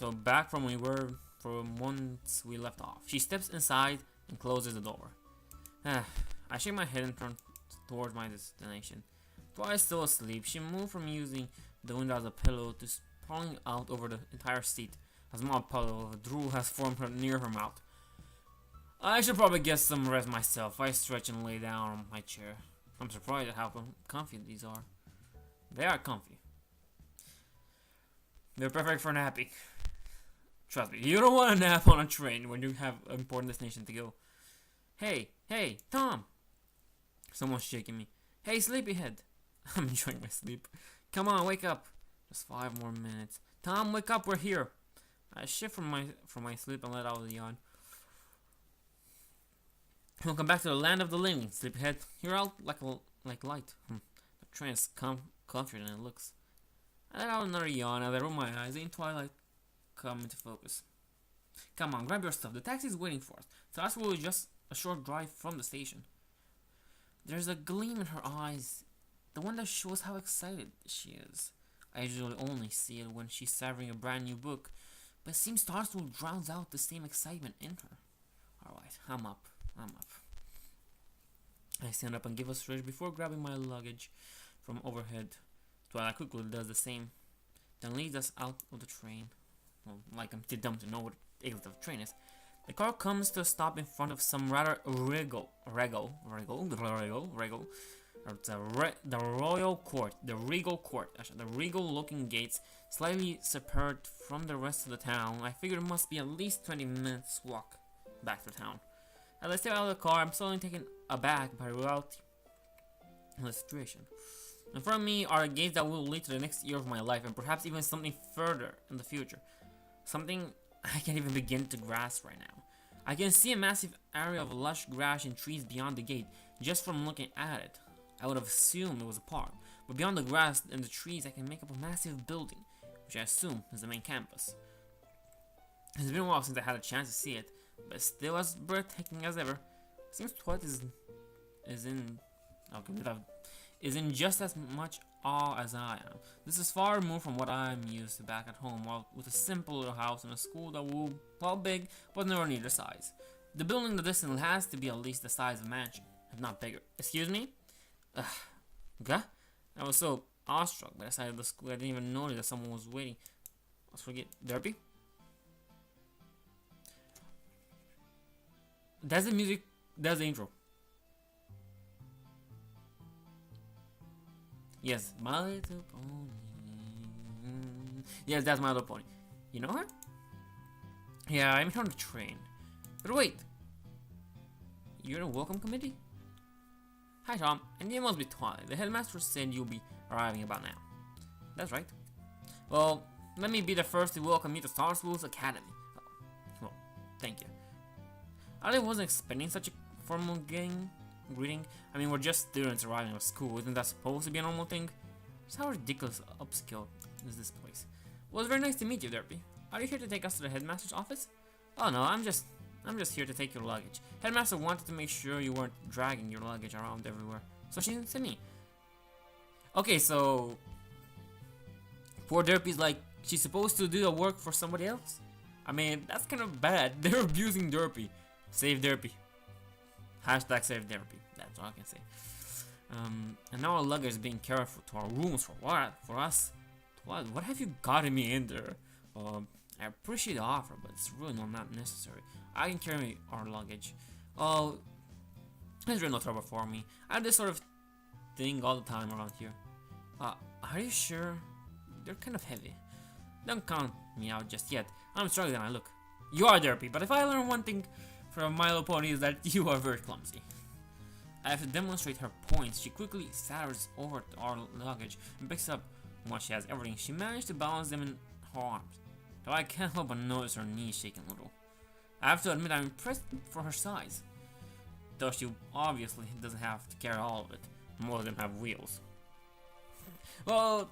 So back from once we left off. She steps inside and closes the door. I shake my head and turn towards my destination. Twice still asleep, she moved from using the window as a pillow to sprawling out over the entire seat. A small puddle of drool has formed near her mouth. I should probably get some rest myself. I stretch and lay down on my chair. I'm surprised at how comfy these are. They are comfy. They're perfect for napping. Trust me, you don't want to nap on a train when you have an important destination to go. Hey, Tom! Someone's shaking me. Hey, sleepyhead! I'm enjoying my sleep. Come on, wake up. Just 5 more minutes. Tom, wake up, we're here. I shift from my sleep and let out a yawn. Welcome back to the land of the living, sleepyhead. You're out like light. The train is comfier than it looks. I let out another yawn as I roll my eyes in twilight come into focus. Come on, grab your stuff. The taxi is waiting for us. Starswirl is just a short drive from the station. There's a gleam in her eyes, the one that shows how excited she is. I usually only see it when she's savoring a brand new book, but it seems Starswirl drowns out the same excitement in her. Alright, I'm up. I stand up and give a stretch before grabbing my luggage from overhead. Twilight quickly does the same, then leads us out of the train. Well, like I'm too dumb to know what exactly the train is. The car comes to a stop in front of some rather the royal court, the regal court. Actually, the regal-looking gates, slightly separated from the rest of the town. I figure it must be at least 20 minutes walk back to town. As I step out of the car, I'm slowly taken aback by the reality of the situation. In front of me are the gates that will lead to the next year of my life, and perhaps even something further in the future. Something I can't even begin to grasp right now. I can see a massive area of lush grass and trees beyond the gate, just from looking at it. I would have assumed it was a park, but beyond the grass and the trees I can make up a massive building, which I assume is the main campus. It's been a while since I had a chance to see it, but still as breathtaking as ever. It seems Twilight is in just as much awe as I am. This is far removed from what I'm used to back at home, with a simple little house and a school that will, well, big, but nowhere near the size. The building in the distance has to be at least the size of a mansion, if not bigger. Excuse me? Okay? I was so awestruck by the sight of the school I didn't even notice that someone was waiting. Let's forget Derpy. That's the music. That's the intro. Yes, My Little Pony. Yes, that's My Little Pony. You know her? Yeah, I met her on the train. But wait, you're the welcome committee? Hi Tom, and you must be Twilight. The headmaster said you'll be arriving about now. That's right. Well, let me be the first to welcome you to Starswirl Academy. Well, thank you. I wasn't expecting such a formal greeting. I mean, we're just students arriving at school. Isn't that supposed to be a normal thing? Just how ridiculous upscale is this place? Well, it's very nice to meet you, Derpy. Are you here to take us to the headmaster's office? Oh no, I'm just here to take your luggage. Headmaster wanted to make sure you weren't dragging your luggage around everywhere, so she sent me. Okay, so poor Derpy's like she's supposed to do the work for somebody else. I mean, that's kind of bad. They're abusing Derpy. Save Derpy. Hashtag save Derpy. That's all I can say. And now our luggage is being carried to our rooms for what? For us? What have you gotten me in there? I appreciate the offer, but it's really not necessary. I can carry our luggage. Oh, there's really no trouble for me. I have this sort of thing all the time around here. Are you sure? They're kind of heavy. Don't count me out just yet. I'm stronger than I look. You are Derpy, but if I learn one thing from My Little Pony is that you are very clumsy. I have to demonstrate her points. She quickly saddles over to our luggage and picks up once she has everything. She managed to balance them in her arms, though I can't help but notice her knees shaking a little. I have to admit I'm impressed for her size, though she obviously doesn't have to carry all of it. Most of them have wheels. Well,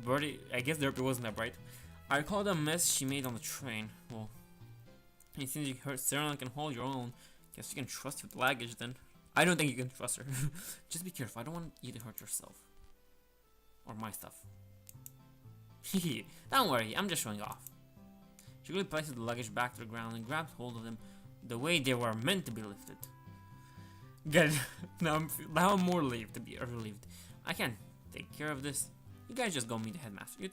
Birdie, I guess Derpy wasn't that bright. I recall the mess she made on the train. Well, it seems you certainly can hold your own. Guess you can trust you with luggage then. I don't think you can trust her. Just be careful. I don't want you to hurt yourself. Or my stuff. Don't worry. I'm just showing off. She quickly places the luggage back to the ground and grabs hold of them the way they were meant to be lifted. Good. now I'm more relieved. I can take care of this. You guys just go meet the headmaster.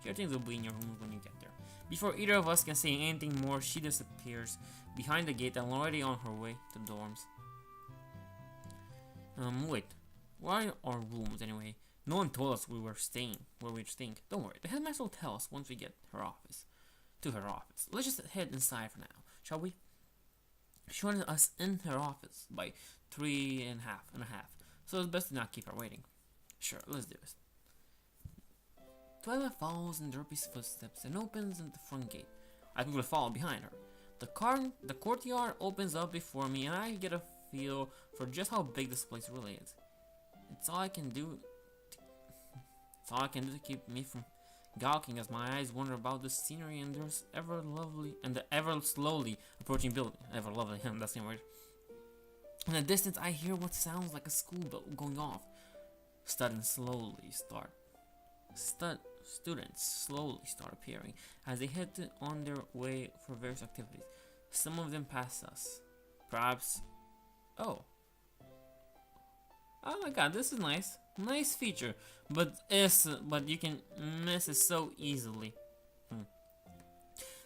Your things will be in your room when you get there. Before either of us can say anything more, she disappears behind the gate and already on her way to the dorms. Wait. Where are our rooms anyway? No one told us where we were staying. Don't worry, the headmaster will tell us once we get to her office. Let's just head inside for now, shall we? She wanted us in her office by 3:30, so it's best to not keep her waiting. Sure, let's do this. Twilight follows in Derpy's footsteps and opens at the front gate. I quickly follow behind her. The courtyard opens up before me, and I get a feel for just how big this place really is. It's all I can do to keep me from gawking as my eyes wander about the scenery and the ever slowly approaching building. Ever lovely, that's the word. In the distance, I hear what sounds like a school bell going off. Students slowly start appearing as they head on their way for various activities. Some of them pass us. Perhaps. Oh my god, this is nice. Nice feature, but you can miss it so easily.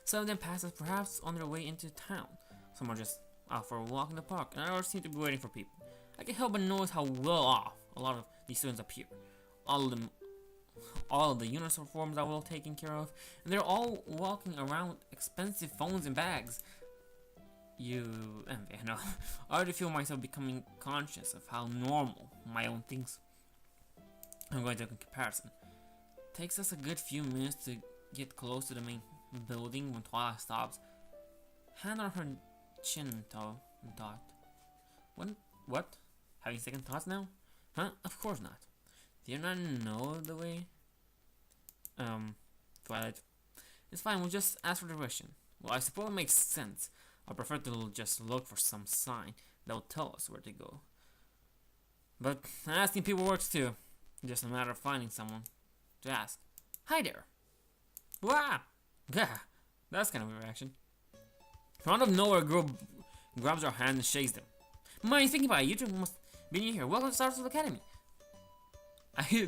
Some of them pass us perhaps on their way into town. Some are just out for a walk in the park, and others seem to be waiting for people. I can't help but notice how well off a lot of these students appear. All of the uniforms are well taken care of, and they're all walking around with expensive phones and bags. You envy, I know. I already feel myself becoming conscious of how normal my own things. I'm going to take a comparison. Takes us a good few minutes to get close to the main building when Twilight stops. Hand on her chin and thought. What? Having second thoughts now? Huh? Of course not. Do you not know the way? Twilight. It's fine, we'll just ask for direction. Well, I suppose it makes sense. I prefer to just look for some sign that will tell us where to go. But asking people works too. Just a matter of finding someone to ask. Hi there. Wow. Yeah, that's kind of a reaction. From out of nowhere, a girl grabs her hand and shakes them. Mind thinking about it, you two must be new here. Welcome to Starswirl Academy.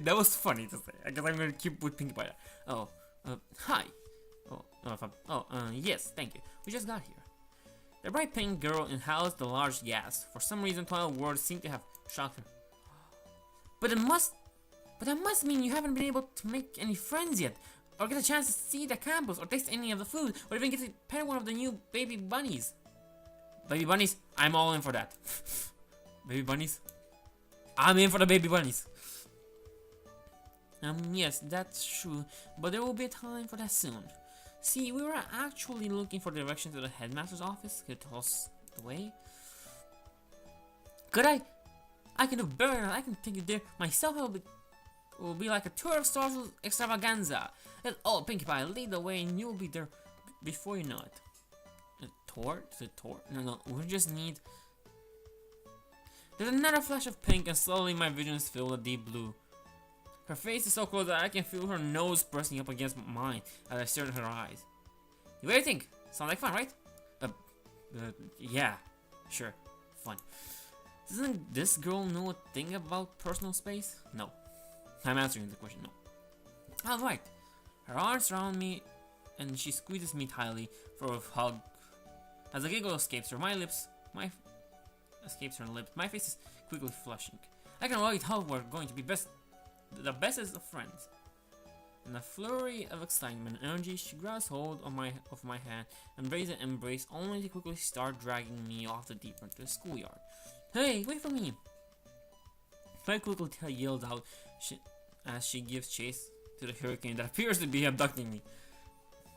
That was funny to say. I guess I'm gonna keep with thinking about it. Oh, hi. Yes, thank you. We just got here. The bright pink girl inhales the large gas. For some reason, Twilight words seem to have shocked her. But that must mean you haven't been able to make any friends yet, or get a chance to see the campus, or taste any of the food, or even get to pet one of the new baby bunnies. Baby bunnies? I'm all in for that. Baby bunnies? I'm in for the baby bunnies. Yes, that's true, but there will be a time for that soon. See, we were actually looking for directions to the headmaster's office. Could you tell us the way? Could I? I can do better. I can take you there myself. It will be like a tour of Starswirl extravaganza. And oh, Pinkie Pie, lead the way, and you'll be there before you know it. A tour? Is it a tour? No, we just need. There's another flash of pink, and slowly my vision is filled with deep blue. Her face is so close that I can feel her nose pressing up against mine as I stare at her eyes. What do you think? Sounds like fun, right? Yeah, sure, fun. Doesn't this girl know a thing about personal space? No. I'm answering the question, no. Alright. Her arms surround me and she squeezes me tightly for a hug. As a giggle escapes her, my face is quickly flushing. I can already tell we're going to be the bestest of friends. In a flurry of excitement and energy, she grabs hold of my hand and breaks an embrace, only to quickly start dragging me off the deeper into the schoolyard. Hey, wait for me! I quickly yells out as she gives chase to the hurricane that appears to be abducting me.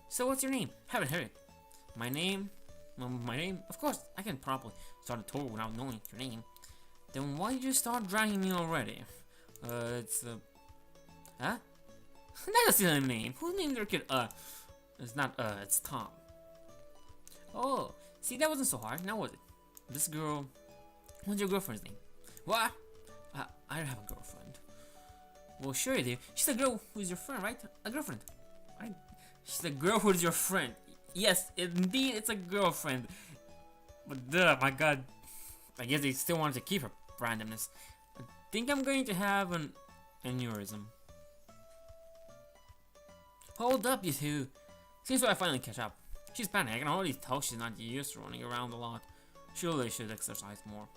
So what's your name? Haven't heard it. My name? Of course, I can probably start a tour without knowing your name. Then why did you start dragging me already? Huh? That's a silly name. Who named their kid, It's not, it's Tom. Oh, see, that wasn't so hard, now was it? This girl, what's your girlfriend's name? What? I don't have a girlfriend. Well, sure you do. She's a girl who's your friend, right? A girlfriend. Right? She's the girl who's your friend. Yes, indeed, it's a girlfriend. But duh, my god. I guess they still wanted to keep her randomness. I think I'm going to have an aneurysm. Hold up, you two. Seems like I finally catch up. She's panicked. I can already tell she's not used to running around a lot. She really should exercise more.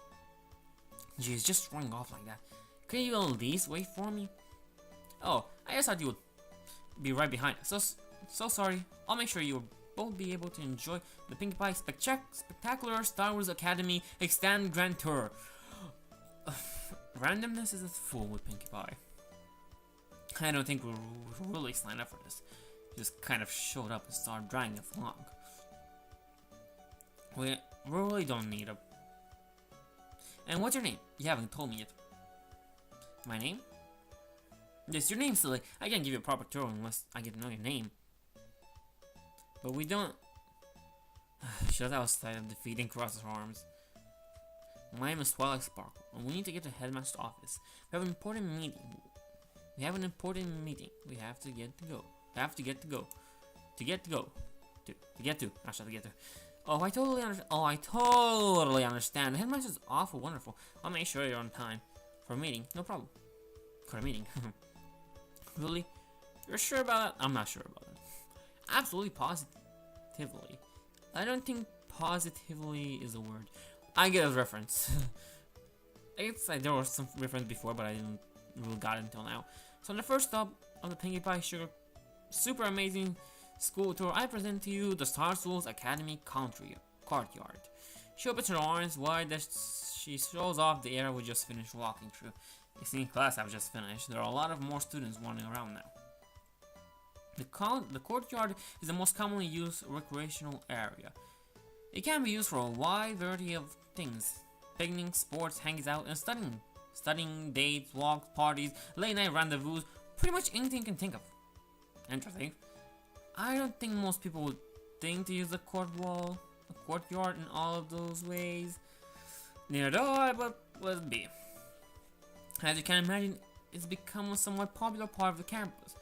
Jeez, just running off like that. Can you at least wait for me? Oh, I just thought you would be right behind us. So sorry. I'll make sure you'll both be able to enjoy the Pinkie Pie Spectacular Star Wars Academy Extended Grand Tour. Randomness is a fool with Pinkie Pie. I don't think we'll really sign up for this. Just kind of showed up and started dragging us along. We really don't need a... And what's your name? You haven't told me yet. My name? Yes, your name's silly. I can't give you a proper tour unless I get to know your name. But we don't... Shut outside of defeat and cross her arms. My name is Twilight Sparkle, and we need to get to Headmaster's office. We have an important meeting. We have to get to go. To get to. Oh, I totally understand. The headmaster's awful wonderful. I'll make sure you're on time for a meeting. No problem. For a meeting. Really? You're sure about that? I'm not sure about it. Absolutely positively. I don't think positively is a word. I get a reference. I guess there was some reference before, but I didn't really got it until now. So on the first stop of the Pinkie Pie Sugar super amazing school tour, I present to you the Starswirl Academy-Courtyard. She opens her arms wide as she shows off the area we just finished walking through. You see, in class I've just finished. There are a lot of more students running around now. The courtyard is the most commonly used recreational area. It can be used for a wide variety of things: picnics, sports, hanging out, and studying. Studying, dates, walks, parties, late night rendezvous, pretty much anything you can think of. Interesting. I don't think most people would think to use the courtyard in all of those ways. Neither do I, but let it be. As you can imagine, it's become a somewhat popular part of the campus,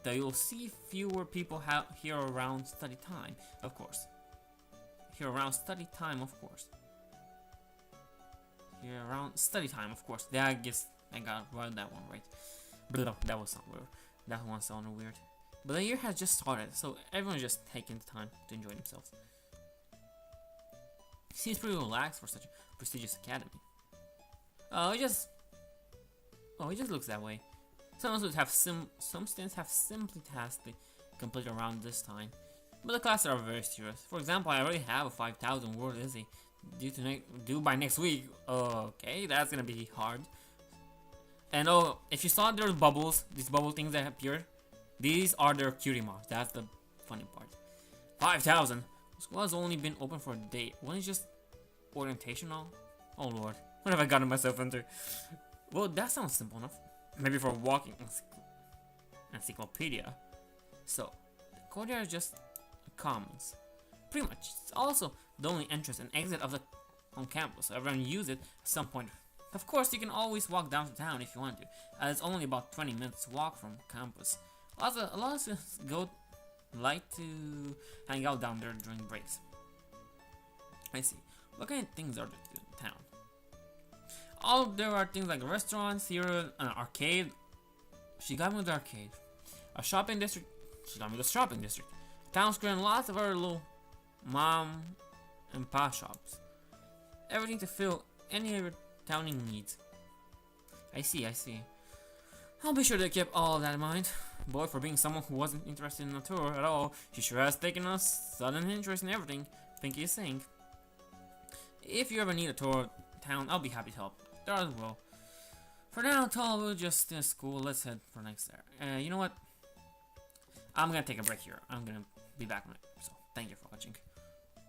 though you'll see fewer people here around study time, of course. Here around study time, of course. Yeah, I guess I got that one right. But that was not weird. That one sounded weird. But the year has just started, so everyone's just taking the time to enjoy themselves. Seems pretty relaxed for such a prestigious academy. It just looks that way. Some students have simply tasks to complete around this time, but the classes are very serious. For example, I already have a 5,000 word essay due by next week. Okay, that's gonna be hard. And oh, if you saw their bubbles, these bubble things that appear, these are their cutie marks. That's the funny part. 5,000. School has only been open for a day. Wasn't it just orientational? Oh lord, what have I gotten myself into? Well, that sounds simple enough. Maybe for a walking encyclopedia. So, the courtyard is just commons. Pretty much. It's also the only entrance and exit on campus, so everyone uses it at some point. Of course, you can always walk down to town if you want to, as it's only about 20 minutes walk from campus. Also, a lot of students like to hang out down there during breaks. I see. What kind of things are there in town? There are things like restaurants, theater, an arcade. She got me with the arcade. A shopping district. She got me with the shopping district. Town square and lots of other little mom and pop shops. Everything to fill any of your towning needs. I see. I'll be sure to keep all of that in mind. Boy, for being someone who wasn't interested in the tour at all, she sure has taken a sudden interest in everything Pinkie is saying. If you ever need a tour of town, I'll be happy to help. There as well. For now, we'll just stay at school. Let's head for next there. You know what? I'm gonna take a break here. I'm gonna be back on it. So, thank you for watching.